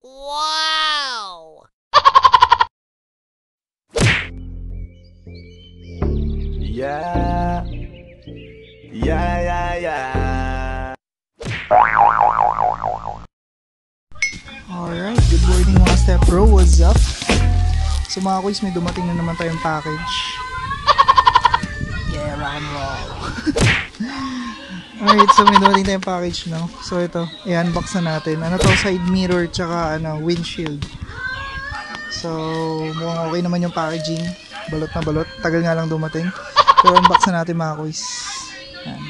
Wow! Yeah. Alright, good morning mga Step Bro, what's up? So mga kuys, may dumating na naman tayong package. Yeah, rock and roll. Alright, so may dumating tayong package, no? So ito, i-unbox na natin. Ano to, side mirror, tsaka windshield. So, mukhang okay naman yung packaging. Balot na balot, tagal nga lang dumating. Pero unbox na natin mga kuys. Yan.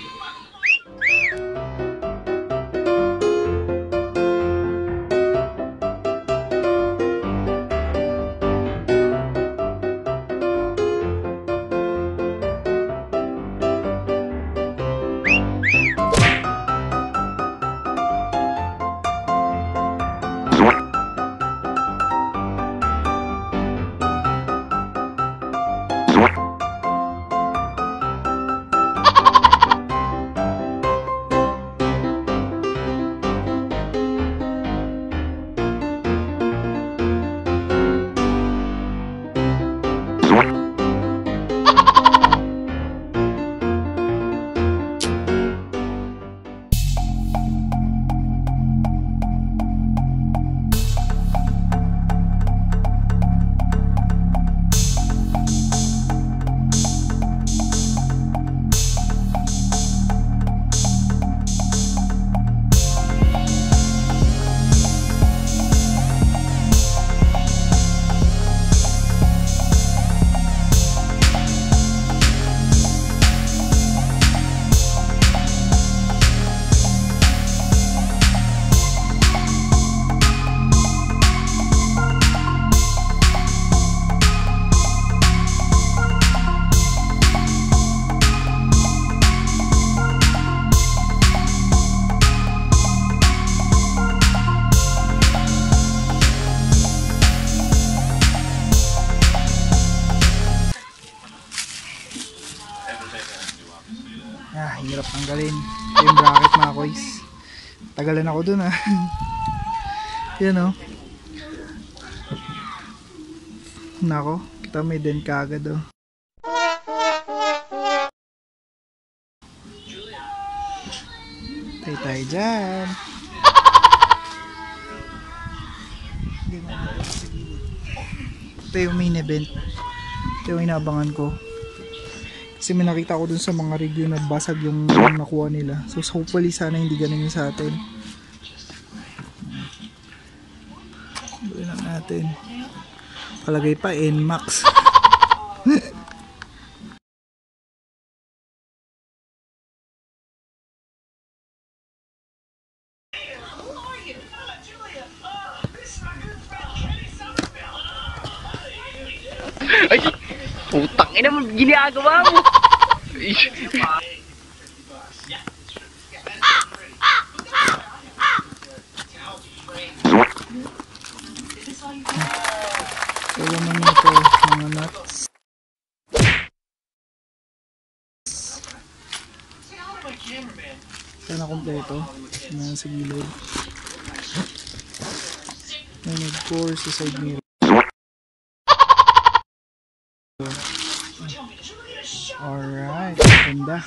Hirap tanggalin. Ito yung bracket mga koys. Tagalan ako dun ah. Yan o. Nako, kita may dent kagad o. Tayo dyan. Ito yung main event. Ito yung inabangan ko. Kasi may nakita ko dun sa mga review na basag yung nakuha nila. So hopefully sana hindi ganun yung sa atin. Bili lang natin. Palagay pa NMAX. Ay! Putang ina mo, ginagawa mo! So naman ito, mga nuts. Sana kompleto. Yan sa gilid. And of course, sa side mirror. Alright, ganda.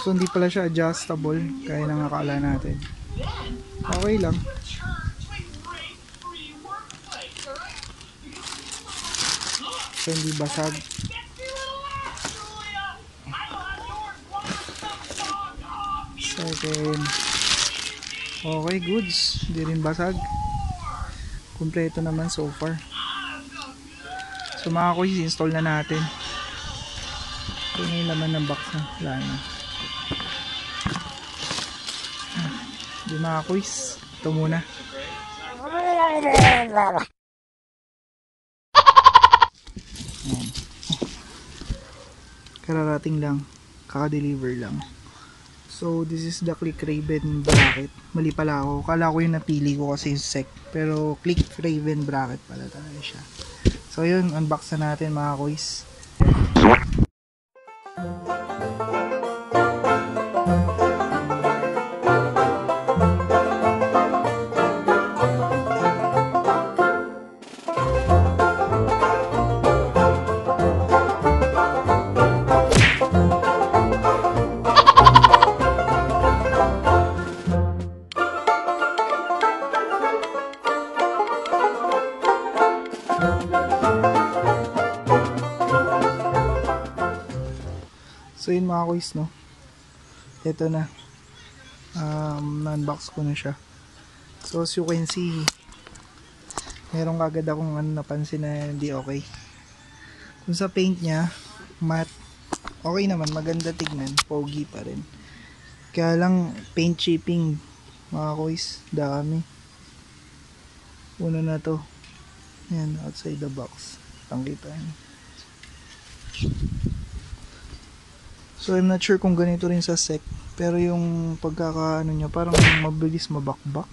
So hindi pala siya adjustable kaya nang akala natin. Okay lang. So hindi basag. Second. Okay, goods. Hindi rin basag. Kompleto naman so far. So mga kuys, install na natin. Ito na yung laman ng box na. Wala na. Di mga kuys. Ito muna. Kararating lang. Kaka-deliver lang. So this is the Click Raven bracket. Mali pala ako. Kala ko yung napili ko kasi yung sec. Pero Click Raven bracket pala talaga siya. So yun, unbox na natin mga kuys. So yun mga kuys, no? Ito na. Na-unbox ko na siya. So as you can see, meron kagad akong napansin na hindi okay. Kung sa paint niya, matte, okay naman, maganda tignan, pogi pa rin. Kaya lang, paint chipping, mga kuys, dami. Una na to. Yan, outside the box. Pangkita yan. So I'm not sure kung ganito rin sa sec, pero yung pagkakaano niya parang mabilis mabakbak.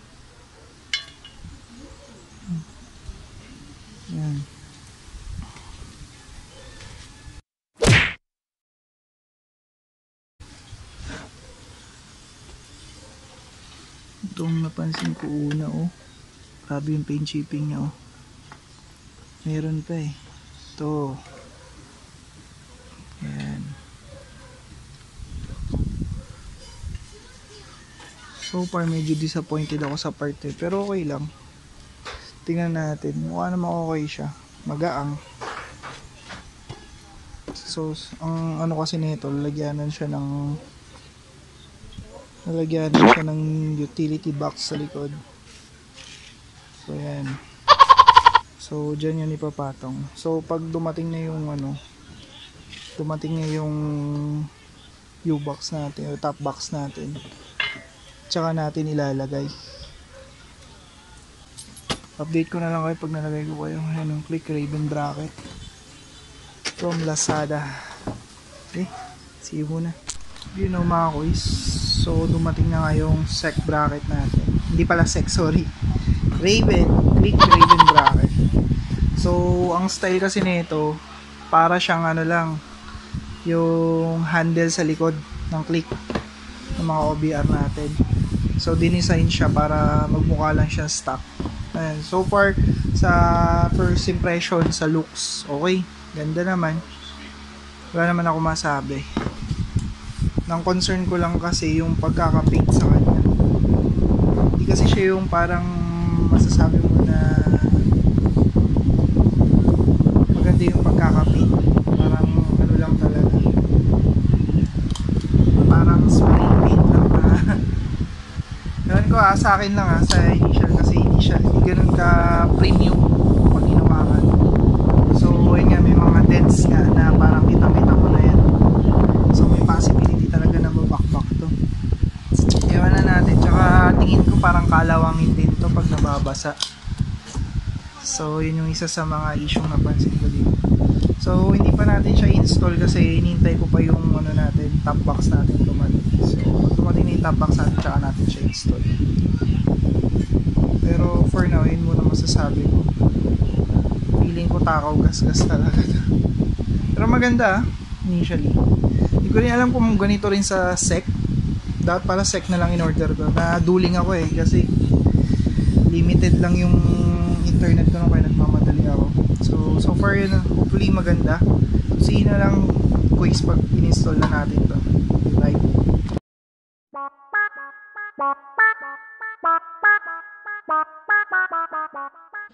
Yan. Itong napansin ko una, oh. Grabe yung paint chipping niya, oh. Meron pa eh. Ito. Yan. So far medyo disappointed ako sa part eh, pero okay lang. Tingnan natin, mukha naman okay siya, magaang. So ang ano kasi nito, lalagyanan siya ng utility box sa likod. So yan. So dyan yan ipapatong. So pag dumating na yung U-box natin o top box natin, tsaka natin ilalagay. Update ko na lang kayo pag nalagay ko kayo. Ayan yung click ribbon bracket from Lazada. Okay, see you muna. You know mga kuys, so dumating na nga yung sec bracket natin. Hindi pala sec, sorry, click ribbon bracket. So ang style kasi nito, para siyang lang, yung handle sa likod ng click ng mga OBR natin. So dinisign siya para magmukha lang siya stock. Ayan. So far sa first impression sa looks, okay, ganda naman, wala naman ako masabi. Nang concern ko lang kasi yung pagkaka-paint sa kanya. Hindi kasi siya yung parang masasabi mo na maganda yung pagkaka-paint. Parang lang talaga, parang spray paint lang na gawin ko sa akin lang sa initial, kasi hindi ganun ka premium pag hinawakan. So yun nga, may mga dents nga na parang kita mo na yan. So may possibility talaga na mabakbak to. Ewan na natin, tsaka tingin ko parang kalawangin din to pag nababasa. So yun yung isa sa mga issue na pansin ko dito. So hindi pa natin siya install kasi hinihintay ko pa yung natin, top box natin dumating. So dumating na yung top box natin, tsaka natin siya install. Pero for now, yun muna masasabi ko. Feeling ko takaw gas-gas talaga. Pero maganda initially. Hindi ko rin alam kung ganito rin sa sec. Dapat pala sec na lang in order ko. Na-dueling ako kasi limited lang yung internet ko nung kaya nagmamadali ako. So far yun, hopefully maganda. See na lang quiz pag in-install na natin to. Right?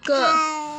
Go!